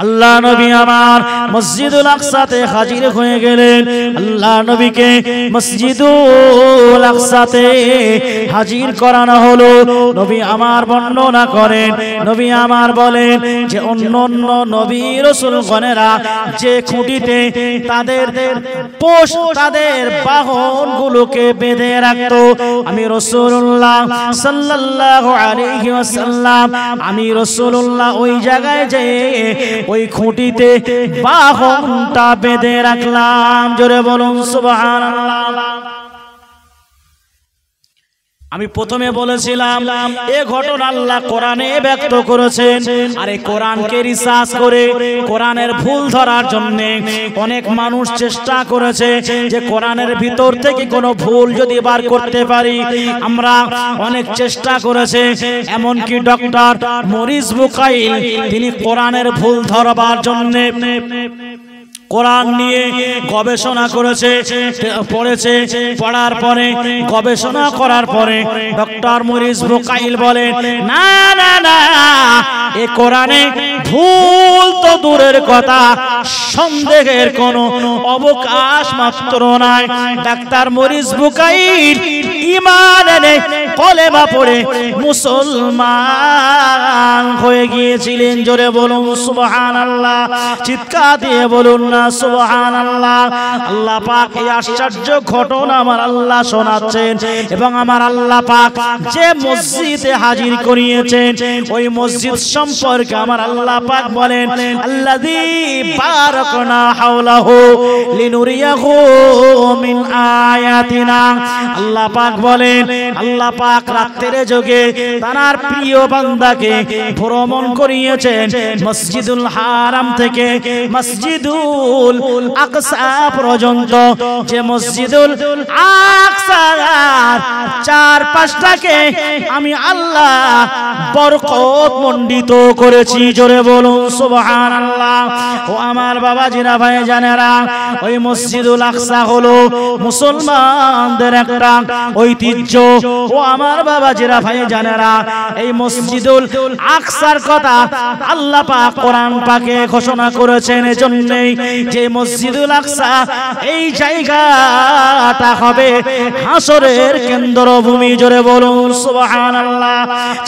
আল্লাহ নবী আমার মসজিদুল আকসাতে হাজির হয়ে গেলেন। আল্লাহ নবীকে মসজিদুল আকসাতে হাজির করানো হলো। নবী আমার বর্ণনা করেন, নবী আমার বলেন যে অন্যান্য নবী রাসূলগণেরা যে খুঁটিতে তাদের বাহনগুলোকে বেঁধে রাখতো, আমি রাসূলুল্লাহ সাল্লাল্লাহু আলাইহি ওয়াসাল্লাম আমি রাসূলুল্লাহ ওই জায়গায় যেয়ে ওই খুঁটিতে বাহনটা বেঁধে রাখলাম। জোরে বলুন সুবহানাল্লাহ। আমি প্রথমে বলেছিলাম এই ঘটনা আল্লাহ কোরআনে ব্যক্ত করেছেন। আর এই কোরআনকে রিসার্চ করে কোরআনের ভুল ধরার জন্য অনেক মানুষ চেষ্টা করেছে যে কোরআনের ভিতর থেকে কোনো ভুল যদি বার করতে পারি। আমরা অনেক চেষ্টা করেছে, এমনকি ডক্টর মরিস বুকাইল তিনি কোরআনের ভুল ধরবার জন্য কোরআন নিয়ে গবেষণা করেছে, পড়েছে, পড়ার পরে গবেষণা করার পরে ডক্টর মরিস বুকাইল বলেন না না না, এ কোরআনে ভুল তো দূরের কথা, সন্দেহের কোনো অবকাশ মাত্র নাই। ডাক্তার মরিস বুকাইল ঈমান এনে কলেমা পড়ে মুসলমান হয়ে গিয়েছিলেন। জোরে বলুন সুবহানাল্লাহ, চিৎকার দিয়ে বলুন না সুবহানাল্লাহ। আল্লাহ পাক এই আশ্চর্য ঘটনা আমার আল্লাহ শোনাচ্ছেন এবং আমার আল্লাহ পাক যে মসজিদে হাজির করিয়েছেন ওই মসজিদ সম্পর্কে আমার আল্লাহ পাক বলেন আল্লাযী বারাকনা হাওলাহু লিনুরিয়াহু মিন আয়াতিনা। আল্লাহ পাক বলেন আল্লাহ পাক রাতের যোগে তার প্রিয় বান্দাকে ভ্রমণ করিয়েছেন মসজিদুল হারাম থেকে মসজিদুল আকসা পর্যন্ত। যে মসজিদুল আকসার চারপাশটাকে আমি আল্লাহ বরকত মণ্ডিত করেছি। জোরে বলুন সুবহানাল্লাহ। ও আমার বাবাজিরা ভাইজানেরা, ওই মসজিদুল আকসা হলো মুসলমানদের একটা ঐতিহ্য। ও আমার বাবাজিরা ভাইজানেরা, এই মসজিদুল আকসার কথা আল্লাহ পাক কোরআন পাকে ঘোষণা করেছেন এজন্যই যে মসজিদুল আকসা এই জায়গাটা হবে হাসরের কেন্দ্রভূমি। জোরে বলুন সুবহানাল্লাহ,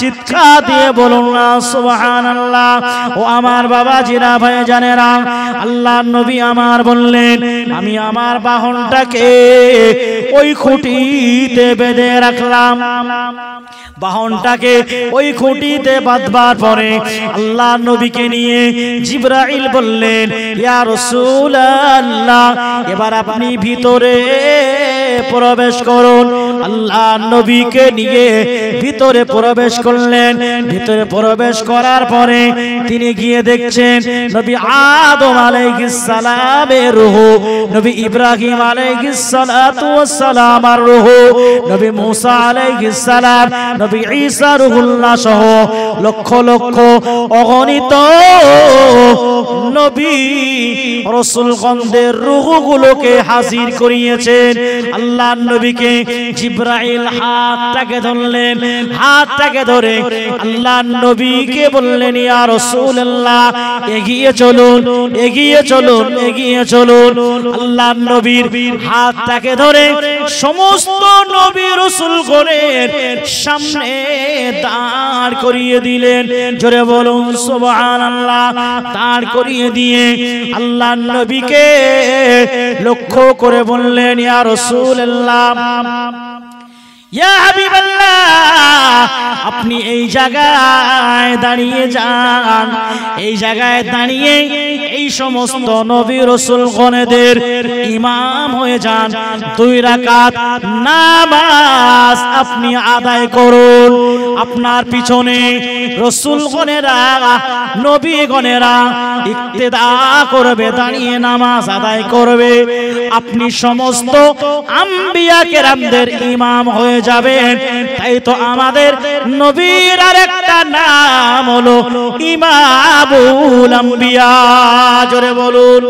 চিৎকার দিয়ে বলুন না সুবহানাল্লাহ। ও আমার বাবাজিরা ভাইজানেরা, আল্লাহর নবী আমার বললেন আমি আমার বাহনটাকে ওই খুঁটিতে বেঁধে রাখলাম। বাহনটাকে ওই খুঁটিতে বাঁধবার পরে আল্লাহ নবীকে নিয়ে জিবরাইল বললেন ইয়া রাসূলুল্লাহ এবার আপনি ভিতরে প্রবেশ করুন। আল্লাহ নবীকে নিয়ে ভিতরে প্রবেশ করলেন। ভিতরে প্রবেশ করার পরে তিনি গিয়ে দেখছেন নবী আদম আলাইহিস সালামের রূহ, নবী ইব্রাহিম আলাইহিস সালাতু ওয়াস সালামের রূহ, নবী মুসা আলাইহিস সালাম, নবী ঈসা রূহুল্লাহ সহ লক্ষ লক্ষ অগণিত নবী রাসূলগণদের রূহগুলোকে হাজির করিয়েছেন। আল্লাহ নবীকে জিবরাইল হাতটাকে ধরলেন, হাতটাকে ধরে আল্লাহ নবীকে বললেন ইয়া রাসূলুল্লাহ এগিয়ে চলুন, এগিয়ে চলুন, এগিয়ে চলুন। আল্লাহ নবীর হাতটাকে ধরে সমস্ত নবী রাসূলগণের সামনে দাঁড় করিয়ে দিলেন। জোরে বলুন সুবহানাল্লাহ। দাঁড় করিয়ে দিয়ে আল্লাহ নবীকে লক্ষ্য করে বললেন ইয়া রাসূলুল্লাহ ইয়া হাবিবাল্লাহ আপনি এই জায়গায় দাঁড়িয়ে যান, এই জায়গায় দাঁড়িয়ে এই সমস্ত নবী রাসূলগণদের ইমাম হয়ে যান। 2 রাকাত নামাজ আপনি আদায় করুন। আপনার পিছনে রাসূলগণেরা নবীগণেরা ইক্তেদা করবে, দাঁড়িয়ে নামাজ আদায় করবে। আপনি সমস্ত আম্বিয়া কেরামদের ইমাম হয়ে যাবেন। তাই তো আমাদের নবীর আরেকটা নাম হলো ইমামুল আম্বিয়া। জোরে বলুন।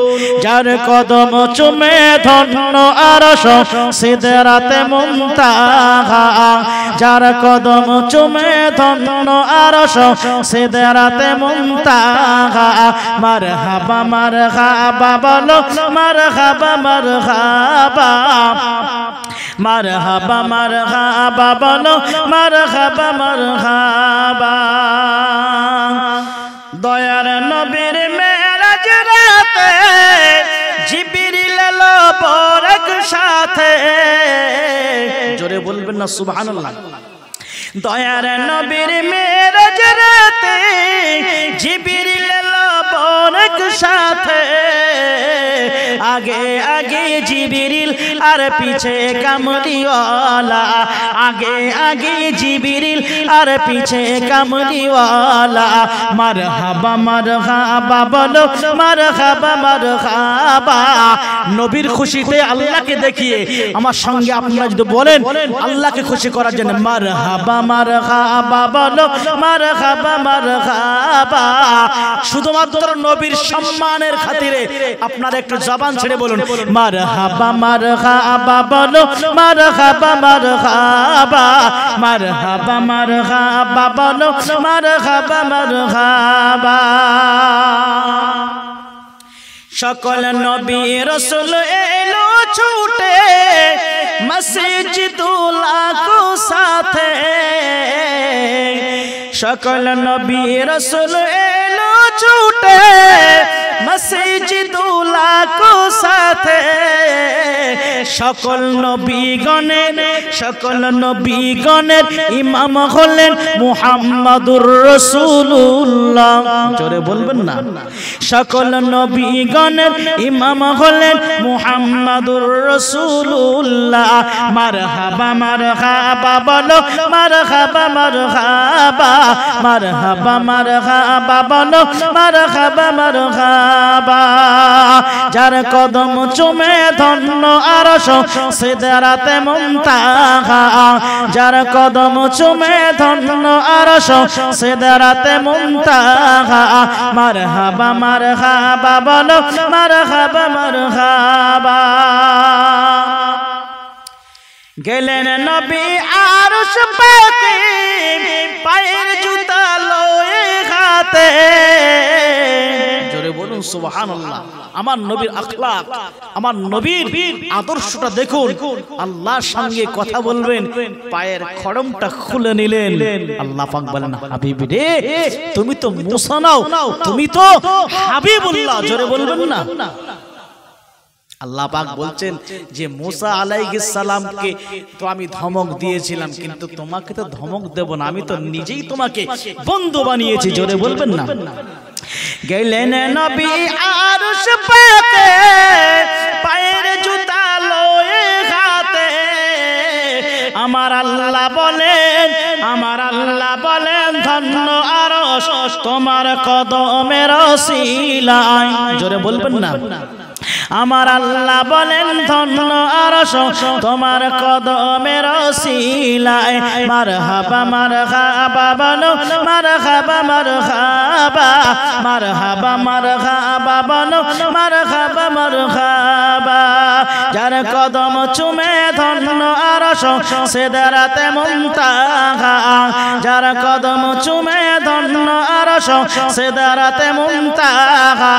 যার কদম চুমে ধন্য আরশ সিদরাতে মুনতাহা, যার কদম চুমে ধন্য আরশ সিদরাতে মুনতাহা। মারহাবা মারহাবা বলো মারহাবা মারহাবা, মারহাবা মারহাবা বলো মারহাবা মারহাবা। দয়ার নবীর মেরাজ রাতে জিবরিল এলো বরক সাথে, জোরে বলবেন না সুবহানাল্লাহ। দয়ার নবীর মেরাজ রাতে জিবরিল এলো বরক সাথে, আগে আগে জিবরিল আর পিছে কামলিওয়ালা, আগে আগে জিবরিল আর পিছে কামলিওয়ালা। মারহাবা মারহাবা বলো মারহাবা মারহাবা। নবীর খুশিতে আল্লাহকে দেখিয়ে আমার সঙ্গে আপনারা যদি বলেন আল্লাহকে খুশি করার জন্য মারহাবা মারহাবা বলো মারহাবা মারহাবা। শুধুমাত্র নবীর সম্মানের খাতিরে আপনারা একটু জবান ছেড়ে বলুন মারহাবা মারহাবা বলো মারহাবা মারহাবা, মারহাবা মারহাবা বলো মারহাবা মারহাবা। সকল নবী রাসূল এলো ছুটে মসজিদুল আকসা সাথে, সকল নবী রাসূল এলো ছুটে মসজিদুল আকসা সাথে। সকল নবীগণের ইমাম হলেন মুহাম্মাদুর রাসূলুল্লাহ, জোরে বলবেন না। সকল নবীগণের ইমাম হলেন মুহাম্মাদুর রাসূলুল্লাহ। মারহাবা মারহাবা বলো মারহাবা মারহাবা, মারহাবা মারহাবা বলো মারহাবা মারহাবা। যার কদম চুমে ধন্য আরশ সিদরাতে মুনতাহা, যার কদম চুমে ধন্য আরশ সিদরাতে মুনতাহা। মারহাবা মারহাবা বলো মারহাবা মারহাবা। গেলেন নবী আরশ পাকে পায়ের জুতা লয়ে হাতে, জোরে বলুন সুবহানাল্লাহ। আমার নবীর আখলাক, আমার নবীর আদর্শটা দেখুন। আল্লাহর সঙ্গে কথা বলবেন, পায়ের খড়মটা খুলে নিলেন। আল্লাহ পাক বলেন হাবিব রে তুমি তো মুসা নাও, তুমি তো হাবিবুল্লাহ, জোরে বলবেন না। আল্লাহ পাক বলছেন যে মুসা আলাইহিস সালামকে তো আমি ধমক দিয়েছিলাম, কিন্তু তোমাকে তো ধমক দেব না, আমি তো নিজেই তোমাকে বন্ধু বানিয়েছি, জোরে বলবেন না। গেলেন নবী আরশ পাকে পায়ের জুতা লয়ে হাতে, আমার আল্লাহ বলেন, আমার আল্লাহ বলেন ধন্য আরশ তোমার কদমের ওসিলায়, জোরে বলবেন না। আমার আল্লাহ বলেন ধন্য আরশ তোমার কদমের ওসিলায়। মারহাবা মারহাবা বলো মারহাবা মারহাবা, মারহাবা মারহাবা বলো মারহাবা মারহাবা। যার কদম চুমে ধন্য আরশ সিদরাতে মুনতাহা, যার কদম চুমে ধন্য আরশ সিদরাতে মুনতাহা।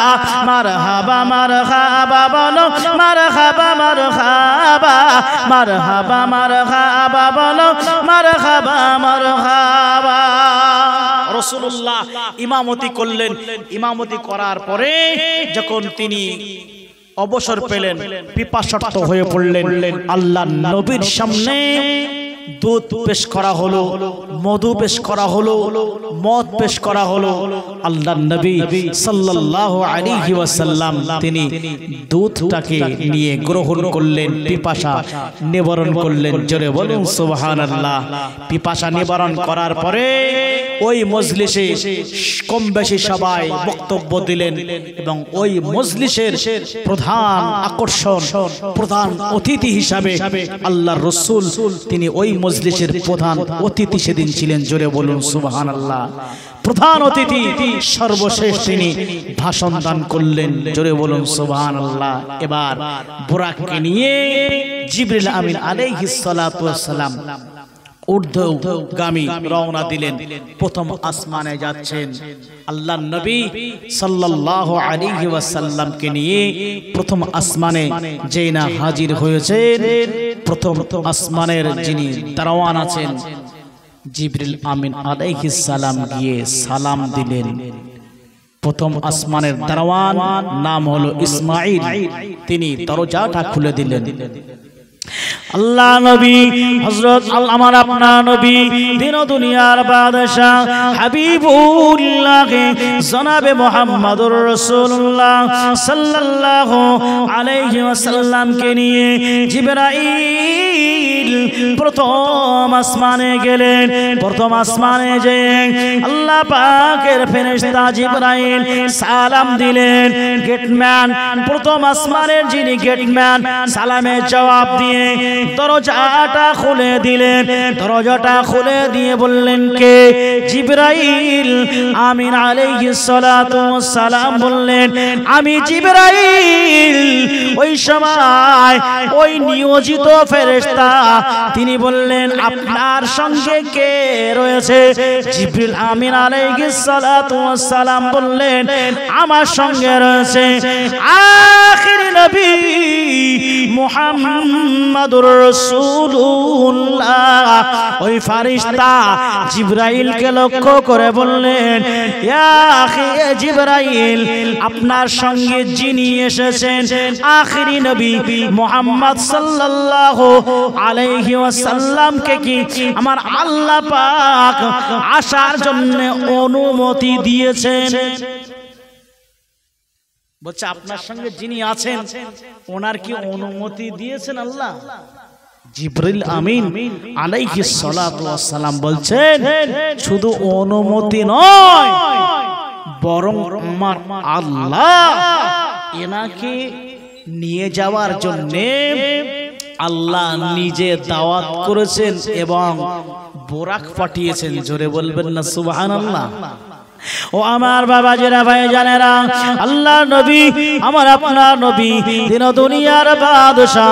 মারহাবা মারহাবা বলো মারহাবা মারহাবা, মারহাবা মারহাবা বলো মারহাবা মারহাবা। রাসূলুল্লাহ ইমামতি করলেন। ইমামতি করার পরে যখন তিনি অবসর পেলেন, পিপাসার্ত হয়ে পড়লেন, আল্লাহর নবীর সামনে দুধ পেশ করা হলো, মধু পেশ করা হলো, মদ পেশ করা হলো। আল্লাহর নবী সাল্লাল্লাহু আলাইহি ওয়াসাল্লাম তিনি দুধটাকে নিয়ে গ্রহণ করলেন, পিপাসা নিবারণ করলেন, জোরে বলুন সুবহানাল্লাহ। পিপাসা নিবারণ করার পরে ওই মজলিসে কম বেশি সবাই বক্তব্য দিলেন এবং ওই মজলিসের প্রধান আকর্ষণ, প্রধান অতিথি হিসাবে আল্লাহর রাসূল তিনি ওই মজলিসের প্রধান অতিথি সেদিন ছিলেন। জোরে বলুন সুবহানাল্লাহ। প্রধান অতিথি সর্বশেষ তিনি ভাষণ দান করলেন। জোরে বলুন সুবহানাল্লাহ। এবার বুরাককে নিয়ে জিবরিল আমিন আলাইহিস সালাতু ওয়াস সালাম ঊর্ধ্বগামী রওনা দিলেন। প্রথম আসমানে যাচ্ছেন আল্লাহর নবী সাল্লাল্লাহু আলাইহি ওয়াসাল্লামকে নিয়ে প্রথম আসমানে যেই না হাজির হয়েছেন, প্রথম আসমানের যিনি দারওয়ান আছেন জিবরিল আমিন আলাইহিস সালাম গিয়ে সালাম দিলেন। প্রথম আসমানের দারওয়ান নাম হলো ইসমাঈল, তিনি দরজাটা খুলে দিলেন। আল্লাহ নবী হযরত আমার আপনার নবী দিন ও দুনিয়ার বাদশা হাবিবুল্লাহ জনাবে মুহাম্মদুর রাসূলুল্লাহ সাল্লাল্লাহু আলাইহি ওয়াসাল্লামকে নিয়ে জিবরাইল প্রথম আসমানে গেলেন। প্রথম আসমানে যেয়ে আল্লাহ পাকের ফেরেশতা জিবরাইল সালাম দিলেন। গেটম্যান, প্রথম আসমানের যিনি গেটম্যান, সালামের জবাব দিয়ে দরজাটা খুলে দিলেন। দরজাটা খুলে দিয়ে বললেন কে? জিবরাইল আমিন আলাইহিস সালাতু ওয়াস সালাম বললেন আমি জিবরাইল। ওই সময় ওই নিয়োজিত ফেরেশতা তিনি বললেন আপনার সঙ্গে কে রয়েছে? জিবরিল আমিন আলাইহিস সালাতু ওয়াস সালাম বললেন আমার সঙ্গে রয়েছে আখির নবী মুহাম্মাদুর রাসূলুল্লাহ। ওই ফেরেশতা জিবরাইলকে লক্ষ্য করে বললেন ইয়া আখি জিবরাইল, আপনার সঙ্গে যিনি এসেছেন আখিরি নবী মুহাম্মদ সাল্লাল্লাহু আলাইহি ওয়াসাল্লামকে কি আমার আল্লাহ পাক আসার জন্য অনুমতি দিয়েছেন? বলছে আপনার সঙ্গে যিনি আছেন ওনার কি অনুমতি দিয়েছেন আল্লাহ? জিবরিল আমিন আলাইহিস সালাতু ওয়াস সালাম বলছেন শুধু অনুমতি নয়, বরং আমার আল্লাহ এনাকে নিয়ে যাওয়ার জন্য আল্লাহ নিজে দাওয়াত করেছেন এবং বোরাক পাঠিয়েছেন। জোরে বলবেন না সুবহানাল্লাহ। ও আমার বাবাজিরা, ভাই জানেরা, আল্লাহ নবী আমার আপনার নবী দিন দুনিয়ার বাদশা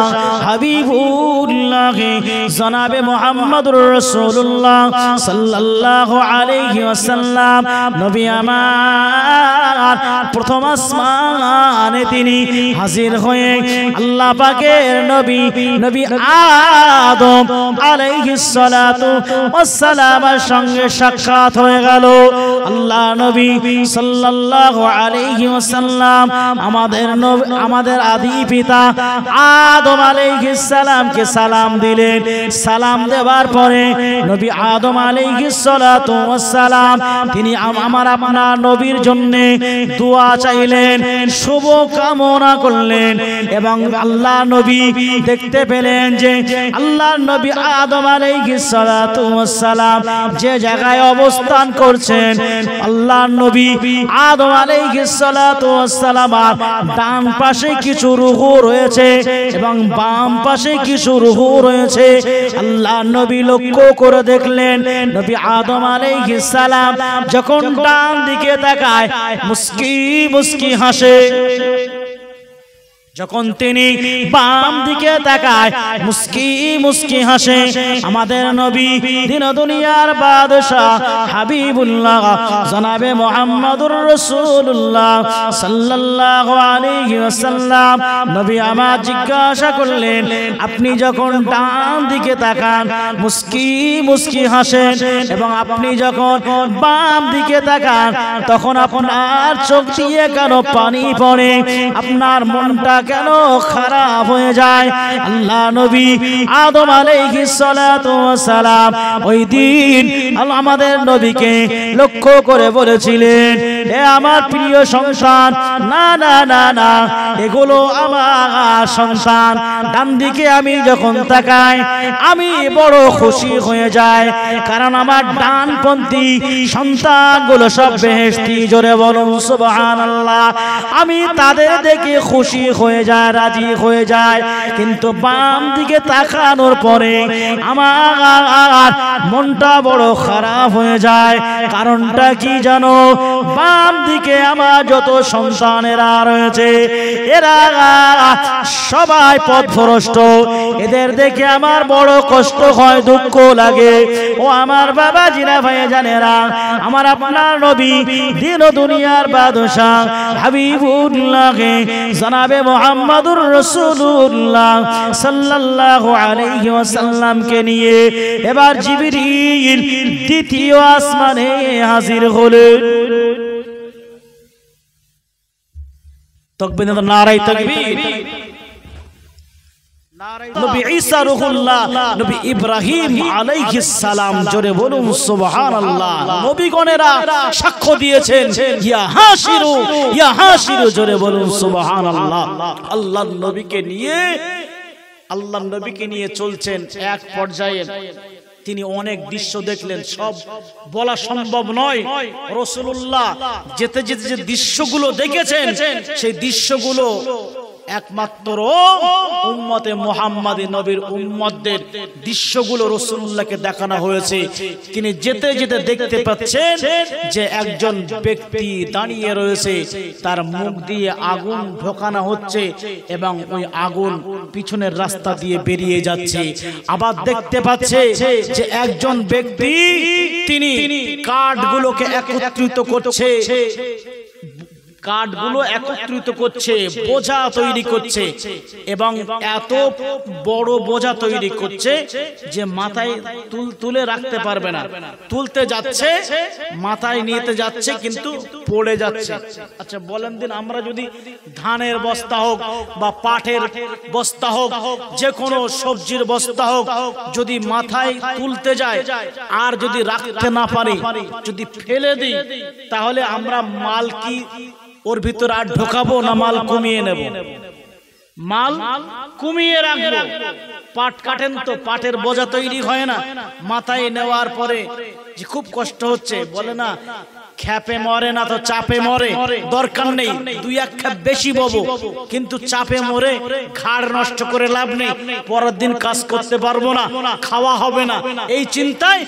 হাবিবুল্লাহ জনাবে মুহাম্মদুর রাসূলুল্লাহ সাল্লাল্লাহু আলাইহি ওয়াসাল্লাম নবী আমার প্রথম আসমানে তিনি হাজির হয়ে আল্লাহ পাকের নবী নবী আদম আলাইহিস সালাতু ওয়াস সালামের সঙ্গে সাক্ষাৎ হয়ে গেল। আল্লাহ নবী সাল্লাল্লাহু আলাইহি ওয়াসাল্লাম আমাদের আদি পিতা আদম আলাইহিস সালামকে সালাম দিলেন। সালাম দেওয়ার পরে নবী আদম আলাইহিস সালাতু ওয়াস সালাম তিনি আমার আপনার নবীর জন্য দোয়া চাইলেন, শুভ কামনা করলেন এবং আল্লাহ নবী দেখতে পেলেন যে আল্লাহ নবী আদম আলাইহিস সালাতু ওয়াস সালাম যে জায়গায় অবস্থান করছেন, আল্লাহ নবী আদম আলাইহিস সালাতু ওয়াস সালাম ডান পাশে কিছু রূহ রয়েছে এবং বাম পাশে কিছু রূহ রয়েছে। আল্লাহ নবী লক্ষ্য করে দেখলেন নবী আদম আলাইহিস সালাম যখন ডান দিকে তাকায় মুস্কি মুস্কি হাসে, যখন তিনি বাম দিকে তাকায় মুস্কি মুস্কি হাসে। আমাদের নবী দিন দুনিয়ার বাদশা হাবিবুল্লাহ জনাবে মুহাম্মদুর রাসূলুল্লাহ সাল্লাল্লাহু আলাইহি ওয়াসাল্লাম নবী আমার জিজ্ঞাসা করলেন আপনি যখন ডান দিকে তাকান মুস্কি মুস্কি হাসেন এবং আপনি যখন বাম দিকে তাকান তখন আপনার চোখ দিয়ে কেন পানি পড়ে? আপনার মনটা কেন খারাপ হয়ে যায়? আল্লাহ নবী আদম আলাইহিস সালাতু ওয়াস সালাম ওই দিন আমাদের নবীকে লক্ষ্য করে বলেছিলেন, হে আমার প্রিয় সন্তান, না না না না, এগুলো আমার সন্তান। ডান দিকে আমি যখন তাকাই আমি বড় খুশি হয়ে যাই, কারণ আমার ডানপন্থী সন্তানগুলো সব বেহেশতি। জোরে বলুন সুবহানাল্লাহ। আমি তাদের দেখে খুশি হয়ে যায়, রাজি হয়ে যায়। কিন্তু বাম দিকে তাকানোর পরে আমার মনটা বড় খারাপ হয়ে যায়। কারণটা কি জানো? বাম দিকে আমার যত সন্তানেরা রয়েছে এরা সবাই পথভ্রষ্ট। এদের দেখে আমার বড় কষ্ট হয়, দুঃখ লাগে। ও আমার বাবাজিরা, ভাইজানেরা, আমার আপনার নবী দিন ও দুনিয়ার বাদশাহ হাবিবুল্লাহ জনাবে মুহাম্মদুর রাসূলুল্লাহ সাল্লাল্লাহু আলাইহি ওয়াসাল্লামকে নিয়ে এবার জিবরিল দ্বিতীয় আসমানে হাজির হলেন। তাকবীর, নারায়ে তাকবীর। নবী ঈসা রূহুল্লাহ, নবী ইব্রাহিম আলাইহিস সালাম, জোরে বলুন সুবহানাল্লাহ। নবীগণেরা সাক্ষ্য দিয়েছেন, ইয়া হাসিরু ইয়া হাসিরু, জোরে বলুন সুবহানাল্লাহ। আল্লাহর নবীকে নিয়ে চলছেন। এক পর্যায়ে তিনি অনেক দৃশ্য দেখলেন, সব বলা সম্ভব নয়। রাসূলুল্লাহ যেতে যেতে যে দৃশ্যগুলো দেখেছেন সেই দৃশ্যগুলো একমাত্র উম্মতে মুহাম্মাদী নবীর উম্মতদের দৃশ্যগুলো রাসূলুল্লাহকে দেখানো হয়েছে। তিনি যেতে যেতে দেখতে পাচ্ছেন যে একজন ব্যক্তি দাঁড়িয়ে রয়েছে, তার মুখ দিয়ে আগুন ঢোকানো হচ্ছে এবং ওই আগুন পিছনের রাস্তা দিয়ে বেরিয়ে যাচ্ছে। আবার দেখতে পাচ্ছে যে একজন ব্যক্তি তিনি কাঠগুলোকে একত্রিত করছে, কাঠগুলো একত্রিত করছে, বোঝা তৈরি করছে এবং এত বড় বোঝা তৈরি করছে যে মাথায় তুলে রাখতে পারবে না। তুলতে যাচ্ছে, মাথায় নিতে যাচ্ছে, কিন্তু পড়ে যাচ্ছে। আচ্ছা বলেন দিন, আমরা যদি ধানের বস্তা হোক বা পাটের বস্তা হোক, যে কোনো সবজির বস্তা হোক, যদি মাথায় তুলতে যায় আর যদি রাখতে না পারি, যদি ফেলে দিই, তাহলে আমরা মাল কি ওর ভিতর আর ঢোকাবো না মাল কমিয়ে নেব? মাল কমিয়ে রাখবো। পাট কাটেন তো, পাটের বোঝা তৈরি হয় না, মাথায় নেওয়ার পরে যে খুব কষ্ট হচ্ছে, বলে না খ্যাপে মরে না তো চাপে মরে। দরকার নেই দুই এক খ্যাপ বেশি ববো, কিন্তু চাপে মরে ঘাড় নষ্ট করে লাভ নেই, পরের দিন কাজ করতে পারবো না, খাওয়া হবে না, এই চিন্তায়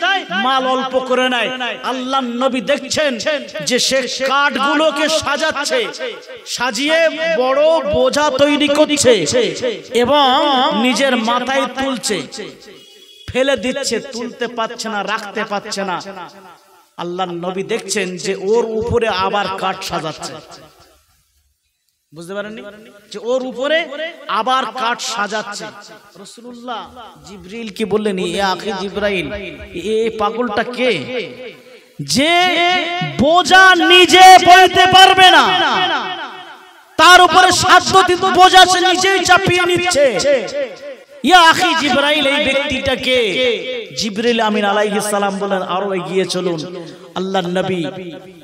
মাল অল্প করে নেয়। আল্লাহর নবী দেখছেন যে সে কাঠগুলোকে সাজাচ্ছে, সাজিয়ে বড় বোঝা তৈরি করছে এবং নিজের মাথায় তুলছে, ফেলে দিচ্ছে, তুলতে পারছে না, রাখতে পারছে না। আল্লাহর নবী দেখছেন যে ওর উপরে আবার কাঠ সাজাচ্ছে। বুঝতে পারেননি যে ওর উপরে আবার কাঠ সাজাচ্ছে। রাসূলুল্লাহ জিবরিল কি বললেন, ইয়া আখি জিবরাইল, এই পাগলটা কে যে বোঝা নিজে বইতে পারবে না, তার উপরে সাধ্য দিতে বোঝা সে নিজেই চাপিয়ে নিচ্ছে। ইয়া আখি জিবরাইল, এই ব্যক্তিটাকে জিবরিল আমিন আলাইহিস সালাম বলেন আরো এগিয়ে চলুন। আল্লাহর নবী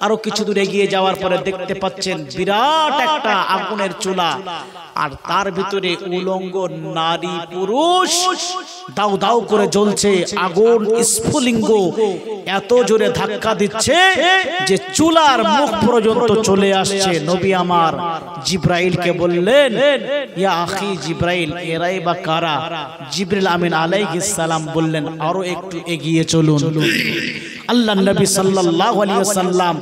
আরো কিছু দূর এগিয়ে যাওয়ার পরে দেখতে পাচ্ছেন বিরাট একটা আগুনের চুলা, আর তার ভিতরে উলঙ্গ নারী পুরুষ দাউ দাউ করে জ্বলছে। আগুন স্ফুলিঙ্গ এত জোরে ধাক্কা দিচ্ছে যে চুলার মুখ পর্যন্ত চলে আসছে। নবী আমার জিবরাইলকে বললেন, ইয়া আখি জিবরাইল, এরাই বা কারা? জিবরিল আমিন আলাইহিস সালাম বললেন আরো একটু এগিয়ে চলুন। আল্লাহর নবী সাল্লাল্লাহু আলাইহি ওয়াসাল্লাম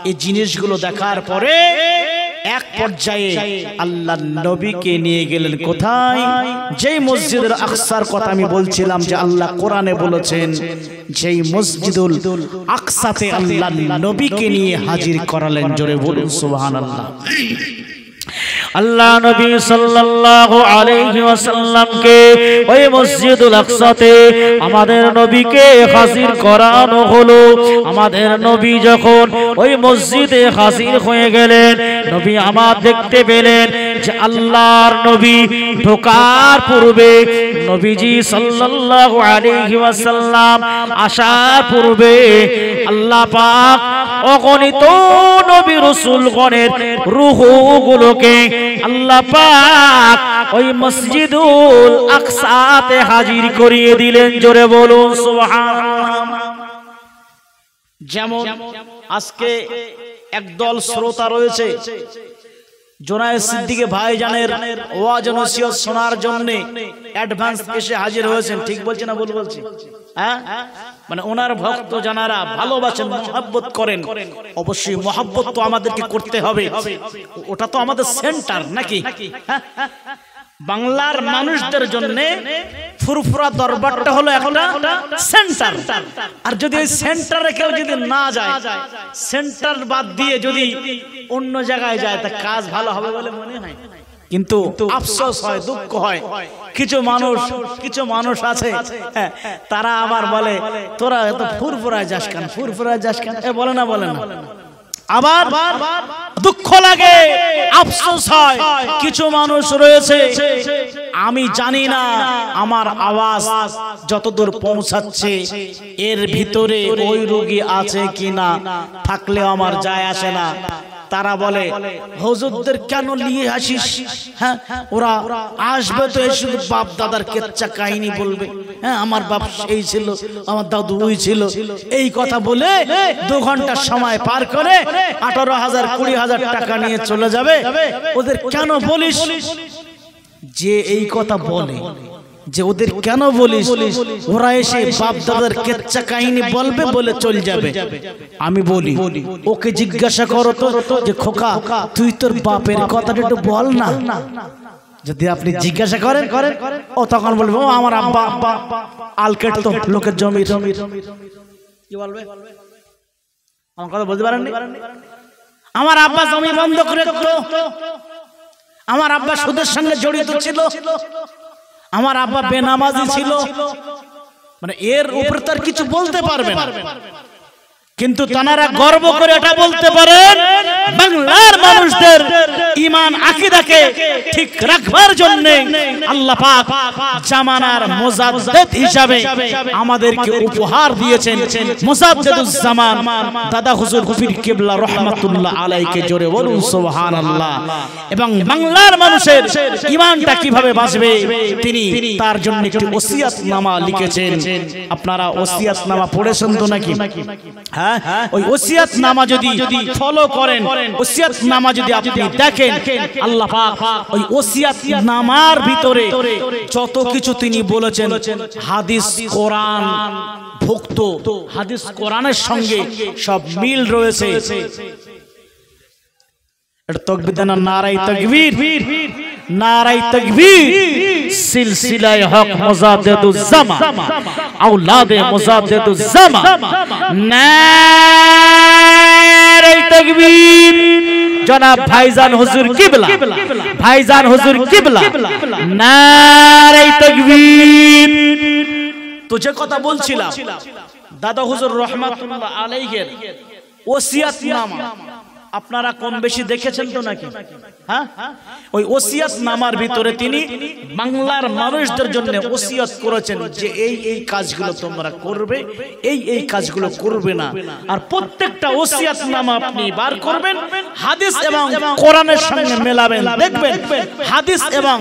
এই জিনিসগুলো দেখার পরে এক পর্যায়ে আল্লাহর নবীকে নিয়ে গেলেন কোথায়? যেই মসজিদুল আকসার কথা আমি বলছিলাম যে আল্লাহ কোরআনে বলেছেন, যেই মসজিদুল আকসাতে আল্লাহর নবীকে নিয়ে হাজির করালেন। জোরে বলুন সুবহানাল্লাহ। আল্লাহ নবী সাল্লাল্লাহু আলাইহি ওয়াসাল্লামকে ওই মসজিদুল আকসাতে আমাদের নবীকে হাজির করানো হলো। আমাদের নবী যখন ওই মসজিদে হাজির হয়ে গেলেন, নবী আমার দেখতে পেলেন যে আল্লাহর নবী ঢোকার পূর্বে নবীজি সাল্লাল্লাহু আলাইহি ওয়াসাল্লাম আসার পূর্বে আল্লাহ পাক অগণিত নবী রাসূলগণের রূহগুলোকে আল্লাহ পাক ওই মসজিদুল আকসাতে হাজির করিয়ে দিলেন। জোরে বলুন সুবহানাল্লাহ। যেমন আজকে একদল শ্রোতা রয়েছে জোনায়েদ সিদ্দিকী ভাইজানের ওয়াজ নসিহত শোনার জন্য অ্যাডভান্স এসে হাজির হয়েছেন। ঠিক বলছি না ভুল বলছি? হ্যাঁ, মানে ওনার ভক্ত জানারা ভালোবাসেন, মহব্বত করেন। অবশ্যই মহব্বত তো আমাদেরকে করতে হবে, ওটা তো আমাদের সেন্টার নাকি? বাংলার মানুষদের জন্য ফুরফুরা দরবারটা হলো একটা সেন্টার। আর যদি ওই সেন্টারে কেউ যদি না যায়, সেন্টার বাদ দিয়ে যদি অন্য জায়গায় যায়, তা কাজ ভালো হবে বলে মনে হয়। কিন্তু আফসোস হয়, দুঃখ হয়, কিছু মানুষ আছে তারা আবার বলে তোরা এত ফুরফুরায় যাস কেন, ফুরফুরায় যাস কেন, বলে না আবার দুঃখ লাগে, আফসোস হয়। কিছু মানুষ রয়েছে আমি জানি না আমার আওয়াজ যতদূর পৌঁছাচ্ছে এর ভিতরে ওই রোগী আছে কিনা, থাকলে আমার যায় আসে না। তারা বলে হুজুরদের কেন নিয়ে আসিস? হ্যাঁ, ওরা আসবে তো শুধু বাপ দাদার কেচ্চা কাহিনী বলবে। হ্যাঁ, আমার বাপ এই ছিল, আমার দাদু ওই ছিল, এই কথা বলে 2 ঘন্টা সময় পার করে 18,000 20,000 টাকা নিয়ে চলে যাবে। ওদের কেন বলিস? যে এই কথা বলে, যে ওদের কেন বলিস, ওরা এসে বাপ দাদার কেচ্চা কাহিনী বলবে বলে চলে যাবে। আমি বলি ওকে জিজ্ঞাসা করো তো যে খোকা তুই তোর বাপের কথাটা একটু বল না। যদি আপনি জিজ্ঞাসা করেন ও তখন বলবে ও আমার আব্বা আলকেট তো লোকের জমি। কি বলবে? আমার কথা বলতে পারেননি? আমার আব্বা জমি বন্ধ করে দিল, আমার আব্বা সুদের সঙ্গে জড়িত ছিল, আমার আব্বা বেনামাজি ছিল। মানে এর উপরে তার কিছু বলতে পারবে না, কিন্তু তারা গর্ব করে এটা বলতে পারেন বাংলার মানুষদের ঈমান আকীদাকে ঠিক রাখবার জন্য আল্লাহ পাক জামানার মুজাদ্দিদ হিসাবে আমাদেরকে উপহার দিয়েছেন মুজাদ্দিদুজ জামান দাদা হুজুর গফির কিবলা রাহমাতুল্লাহ আলাইহি। জোরে বলুন সুবহানাল্লাহ। এবং বাংলার মানুষের ঈমানটা কিভাবে বাঁচবে তিনি তার জন্য একটি ওসিয়তনামা লিখেছেন। আপনারা ওসিয়তনামা পড়েছেন তো নাকি? ওই ওসিয়তনামা যদি ফলো করেন, ওসিয়তনামা যদি আপনি দেখেন, আল্লাহ পাক ওই ওসিয়তনামার ভিতরে যত কিছু তিনি বলেছেন হাদিস কোরআন ভুক্ত, হাদিস কোরআনের সঙ্গে সব মিল রয়েছে। এটা তাকবীর দেন, নারায়ে তাকবীর, নারায়ে তাকবীর। সিলসিলায়ে হক মুজাদ্দিদুজ জামান, আওলাদে মুজাদ্দিদুজ জামান, নারায়ে তাকবীর। জনাব ভাইজান হুজুর কিবলা, ভাইজান হুজুর কিবলা, নারায়ে তাকবীর। তো যে কথা বলছিলাম দাদা হুজুর রাহমাতুল্লাহ আলাইহির ওসিয়তনামা আপনারা কম বেশি দেখেছেন তো নাকি? হ্যাঁ, ওই ওসিয়তনামার ভিতরে তিনি বাংলার মানুষদের জন্য ওসিয়ত করেছেন যে এই এই কাজগুলো তোমরা করবে, এই এই কাজগুলো করবে না। আর প্রত্যেকটা ওসিয়তনামা আপনি বার করবেন, হাদিস এবং কোরআনের সঙ্গে মেলাবেন, দেখবেন হাদিস এবং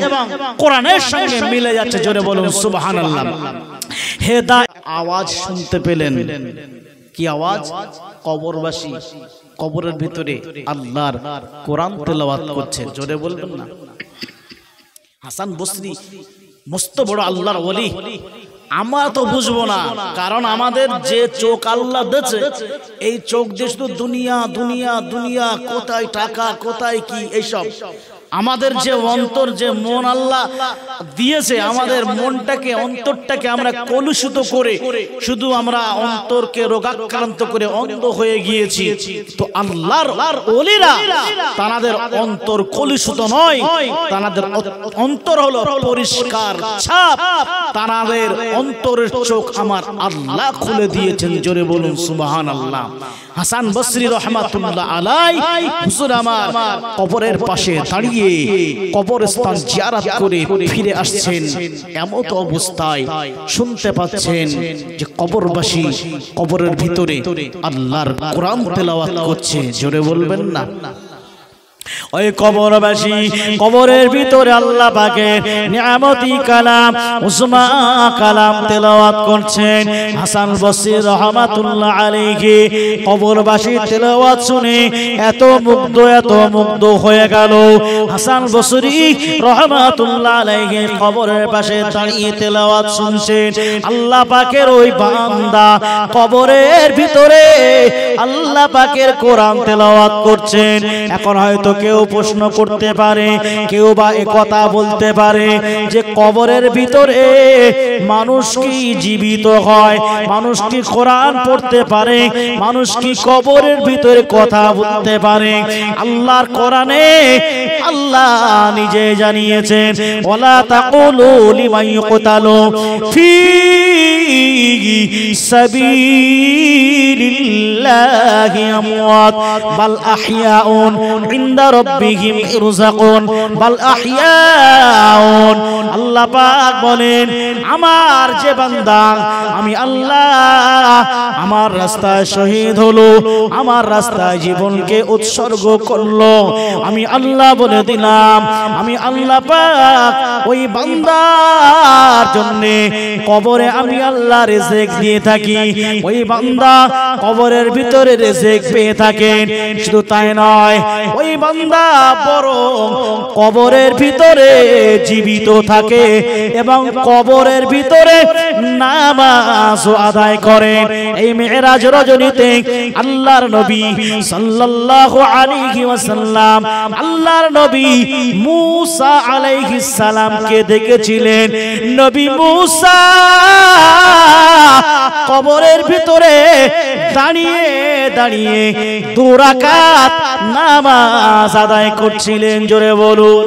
কোরআনের সঙ্গে মিলে যাচ্ছে। জোরে বলুন সুবহানাল্লাহ। হেদায়েত আওয়াজ শুনতে পেলেন, কি আওয়াজ? কবরবাসী কবরের ভিতরে আল্লাহর কোরআন তেলাওয়াত করছে। জোরে বলবেন না? হাসান বসরি মস্ত বড় আল্লাহর ওলি, আমরা তো বুঝবো না, কারণ আমাদের যে চোখ আল্লাহ দিয়েছে এই চোখ দিয়ে শুধু দুনিয়া দুনিয়া দুনিয়া, কোথায় টাকা কোথায় কি এইসব। আমাদের যে অন্তর, যে মন আল্লাহ দিয়েছে, আমাদের মনটাকে অন্তরটাকে আমরা কলুষিত করে শুধু আমরা অন্তরকে রোগাক্রান্ত করে অন্ধ হয়ে গিয়েছি। তো আল্লাহর ওলিরা তাদের অন্তর কলুষিত নয়, তাদের অন্তর হলো পরিষ্কার ছাপ, তাদের অন্তরের চোখ আমার আল্লাহ খুলে দিয়েছেন। জোরে বলুন সুবহানাল্লাহ। হাসান বসরি রহমাতুল্লাহ আলাইহি হুজুর আমার কবরের পাশে দাঁড়িয়ে কবরস্থান জিয়ারত করে ফিরে আসছেন। এমত অবস্থায় শুনতে পাচ্ছেন যে কবরবাসী কবরের ভিতরে আল্লাহর কোরআন তেলাওয়াত করছে। জোরে বলবেন না? ওই কবরবাসী কবরের ভিতরে আল্লাহ পাকের নিয়ামতি কালাম উসমা কালাম তেলাওয়াত করছেন। হাসান বসরি রহমাতুল্লাহ আলাইহি কবরবাসী তেলাওয়াত শুনে এত মুগ্ধ হয়ে গেল। হাসান বসরি রহমাতুল্লাহ আলাইহি কবরের পাশে দাঁড়িয়ে তেলাওয়াত শুনছেন। আল্লাহ পাকের ওই বান্দা কবরের ভিতরে আল্লাহ পাকের কোরআন তেলাওয়াত করছেন। এখন হয়তো কেউ প্রশ্ন করতে পারে, কেউ বা একথা বলতে পারে যে কবরের ভিতরে মানুষ কি জীবিত হয়? মানুষ কি কোরআন পড়তে পারে? মানুষ কি কবরের ভিতরে কথা বলতে পারে? আল্লাহর কোরআনে আল্লাহ নিজে জানিয়েছেন, ওয়ালা তাকুলু লিমান ইউকতালু ফি সাবিলিল্লাহি আমওয়াত বাল আহইয়াউন ইনদা রাব্বিহিম ইরযাকুন বাল আহইয়াউন। আল্লাহ পাক বলেন, আমার যে বান্দা আমি আল্লাহ আমার রাস্তায় শহীদ হলো, আমার রাস্তায় জীবনকে উৎসর্গ করলো, আমি আল্লাহ বলে দিলাম আমি আল্লাহ পাক ওই বান্দার জন্য কবরে আমি আল্লাহ রিজিক দিয়ে থাকি। ওই বান্দা কবরের ভিতরে রিজিক পেয়ে থাকেন। শুধু তাই নয়, ওই বান্দা বরং কবরের ভিতরে জীবিত থাকে এবং কবরের ভিতরে নামাজ আদায় করেন। এই মেরাজ রজনীতে আল্লাহর নবী সাল্লাল্লাহু আলাইহি ওয়াসাল্লাম আল্লাহর নবী মুসা আলাইহিস সালামকে দেখেছিলেন। নবী মুসা কবরের ভিতরে দাঁড়িয়ে দাঁড়িয়ে 2 রাকাত নামাজ আদায় করছিলেন। জোরে বলুন।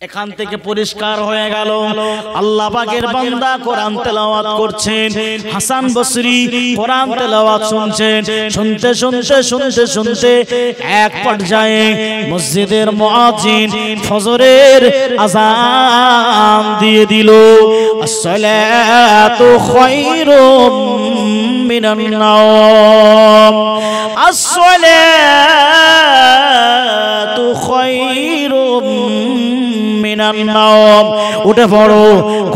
এখান থেকে পরিষ্কার হয়ে গেল আল্লাহ পাকের বান্দা কোরআন তেলাওয়াত করছেন। হাসান বসরি কোরআন তেলাওয়াত শুনছেন। শুনতে শুনতে শুনতে শুনতে এক পর্যায়ে মসজিদের মুয়াজ্জিন ফজরের আযান দিয়ে দিল। আসসালাতু খায়রুম মিনান নাওম, আসসালাতু খায়রুম মিনান নাওম। উঠে পড়ো,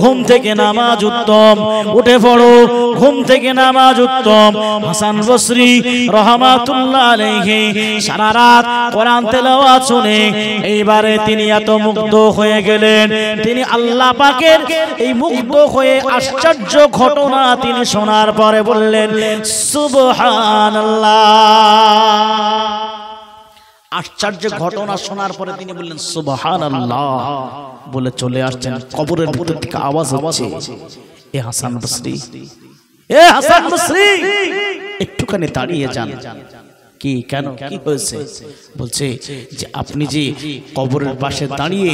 ঘুম থেকে নামাজ উত্তম। উঠে পড়ো, ঘুম থেকে নামাজ উত্তম। হাসান বসরি রহমাতুল্লাহ আলাইহি সারা রাত কোরআন তেলাওয়াত শুনে এইবারে তিনি এত মুগ্ধ হয়ে গেলেন। তিনি আল্লাহ পাকের এই মুগ্ধ হয়ে আশ্চর্য ঘটনা তিনি শোনার পরে বললেন সুবহানাল্লাহ। আশ্চর্য ঘটনা শোনার পরে তিনি বললেন সুবহানাল্লাহ বলে চলে আসছেন। কবরের ভিতর থেকে আওয়াজ হচ্ছে, এ হাসান বসরি, এ হাসান বসরি একটুখানি দাঁড়িয়ে যান। কি কেন, কি হয়েছে? বলছে যে আপনি যে কবরের পাশে দাঁড়িয়ে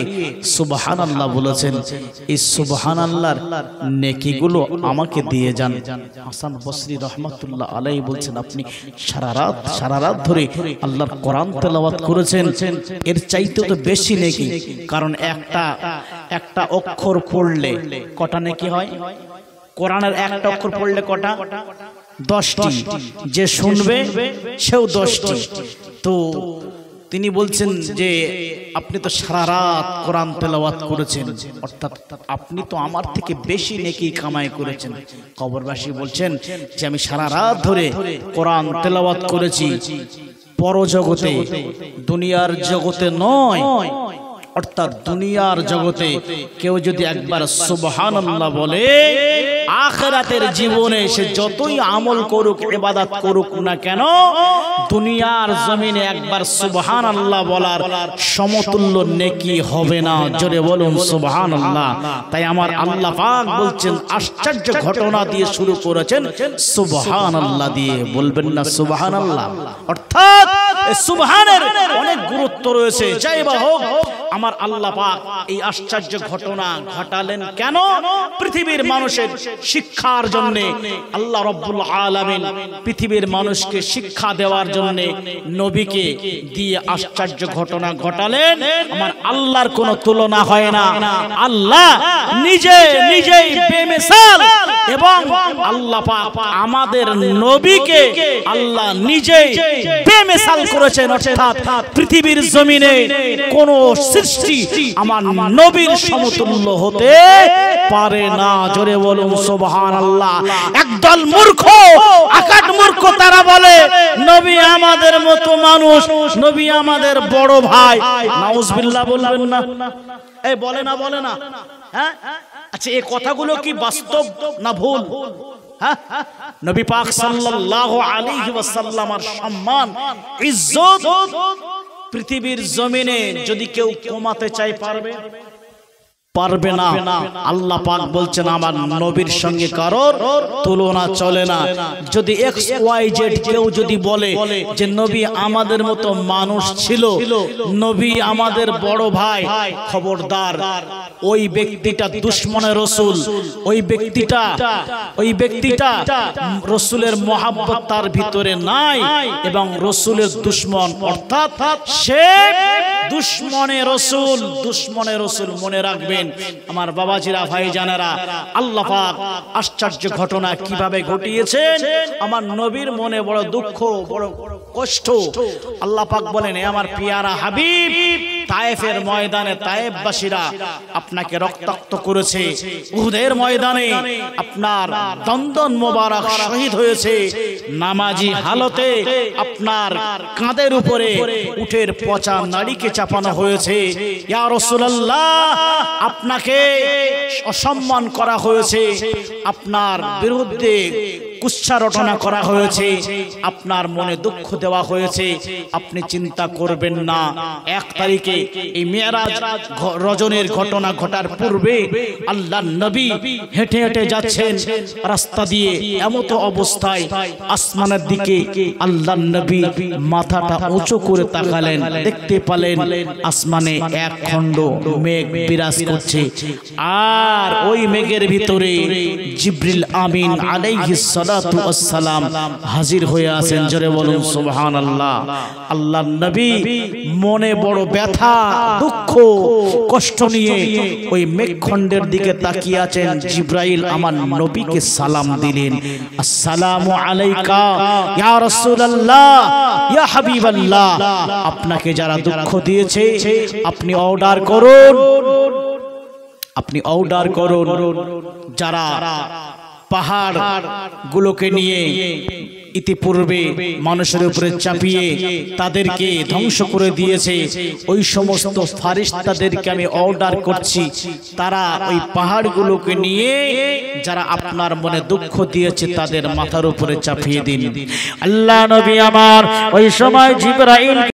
সুবহানাল্লাহ বলেছেন, এই সুবহানাল্লাহর নেকিগুলো আমাকে দিয়ে যান। হাসান বসরি রহমাতুল্লাহ আলাইহি বলছেন, আপনি সারা রাত ধরে আল্লাহর কোরআন তেলাওয়াত করেছেন, এর চাইতে তো বেশি নেকি। কারণ একটা অক্ষর পড়লে কটা নেকি হয়? কোরআনের একটা অক্ষর পড়লে কটা? 10টি। যে শুনবে সেও 10টি। তো তিনি বলছেন যে আপনি তো সারা রাত কোরআন তেলাওয়াত করেছেন, অর্থাৎ আপনি তো আমার থেকে বেশি নেকি কামাই করেছেন। কবরবাসী বলছেন যে আমি সারা রাত ধরে কোরআন তেলাওয়াত করেছি পরজগতে, দুনিয়ার জগতে নয়। অর্থাৎ দুনিয়ার জগতে কেউ যদি একবার সুবহানাল্লাহ বলে, আখিরাতের জীবনে সে যতই আমল করুক, ইবাদত করুক না কেন, দুনিয়ার জমিনে একবার সুবহানাল্লাহ বলার সমতুল্য নেকি হবে না। জোরে বলুন সুবহানাল্লাহ। তাই আমার আল্লাহ পাক বলছেন, আশ্চর্য ঘটনা দিয়ে শুরু করেছেন সুবহানাল্লাহ দিয়ে। বলবেন না সুবহানাল্লাহ? অর্থাৎ সুবহানের অনেক গুরুত্ব রয়েছে। যাই বা হোক, আমার আল্লাহ পাক এই আশ্চর্য ঘটনা ঘটালেন কেন? পৃথিবীর মানুষের শিক্ষার জন্য। আল্লাহ রাব্বুল আলামিন পৃথিবীর মানুষকে শিক্ষা দেওয়ার জন্য নবীকে দিয়ে আশ্চর্য ঘটনা ঘটালেন। আমার আল্লাহর কোনো তুলনা হয় না। আল্লাহ নিজেই বেমিসাল, এবং আল্লাহ পাক আমাদের নবীকে আল্লাহ নিজেই বেমিসাল করেছেন। অর্থাৎ পৃথিবীর জমিনে কোন সৃষ্টি আমার নবীর সমতুল্য হতে পারে না। জোরে বলুন সুবহানাল্লাহ। একদল মূর্খ, আকাট মূর্খ, তারা বলে নবী আমাদের মতো মানুষ, নবী আমাদের বড় ভাই। নাউজুবিল্লাহ বলবেন না? এই বলে না? হ্যাঁ, আচ্ছা এই কথাগুলো কি বাস্তব না ভুল? নবী পাক সাল্লাল্লাহু আলাইহি ওয়াসাল্লামের সম্মান, ইজ্জত পৃথিবীর জমিনে যদি কেউ কমাতে চায় পারবে না। আল্লাহ পাক বলছেন আমার নবীর সঙ্গে কারোর তুলনা চলে না। যদি XYZ কেউ যদি বলে যে নবী আমাদের মতো মানুষ ছিল, নবী আমাদের বড় ভাই, খবরদার, ওই ব্যক্তিটা দুশমনে রাসূল, ওই ব্যক্তিটা রাসূলের মহব্বত তার ভিতরে নাই এবং রাসূলের দুশমন, অর্থাৎ সে দুশমনে রাসূল। মনে রাখবেন আমার বাবাজিরা, ভাইজানেরা, আল্লাহ পাক আশ্চর্য ঘটনা কিভাবে ঘটিয়েছেন। আমার নবীর মনে বড় দুঃখ, বড় কষ্ট। আল্লাহ পাক বলেন, হে আমার পিয়ারা হাবিব, তায়েফের ময়দানে তায়েফবাসীরা আপনাকে রক্তাক্ত করেছে, উহুদের ময়দানে আপনার দন্দন মোবারক শহীদ হয়েছে, নামাজি হালতে আপনার কাঁধের উপরে উটের পচা নাড়িকে চাপানো হয়েছে। ইয়া রাসূলুল্লাহ, আপনাকে অসম্মান করা হয়েছে, আপনার বিরুদ্ধে কুচ্ছা রটনা করা হয়েছে, আপনার মনে দুঃখ দেওয়া হয়েছে। আপনি চিন্তা করবেন না, 1 তারিখে এই মেরাজ রজনীর ঘটনা ঘটার পূর্বে আল্লাহর নবী হেঁটে হেঁটে যাচ্ছেন রাস্তা দিয়ে, এমতো অবস্থায় আসমানের দিকে আল্লাহর নবী মাথাটা উঁচু করে তাকালেন, দেখতে পেলেন আসমানে এক খণ্ড মেঘ বিরাজ করছে, আর ওই মেঘের ভিতরে জিবরিল আমিন আলাইহিস সালাতু ওয়াস সালাম হাজির হয়ে আছেন। জোরে বলুন সুবহানাল্লাহ। আল্লাহর নবী মনে বড় ব্যথা, দুঃখ, কষ্ট নিয়ে ওই মেঘখণ্ডের দিকে তাকিয়ে আছেন। জিবরাইল আমার নবীকে সালাম দিলেন, আসসালামু আলাইকা ইয়া রাসূলুল্লাহ, ইয়া হাবিবাল্লাহ, আপনাকে যারা দুঃখ দিয়েছে আপনি অর্ডার করুন, যারা পাহাড় গুলোকে নিয়ে ইতিপূর্বে মানুষের উপরে চাপিয়ে তাদেরকে ধ্বংস করে দিয়েছে, ওই সমস্ত ফারিস্তাদেরকে আমি অর্ডার করছি, তারা ওই পাহাড়গুলোকে নিয়ে যারা আপনার মনে দুঃখ দিয়েছে তাদের মাথার উপরে চাপিয়ে দিন। আল্লাহ নবী আমার ওই সময় জিবরাইল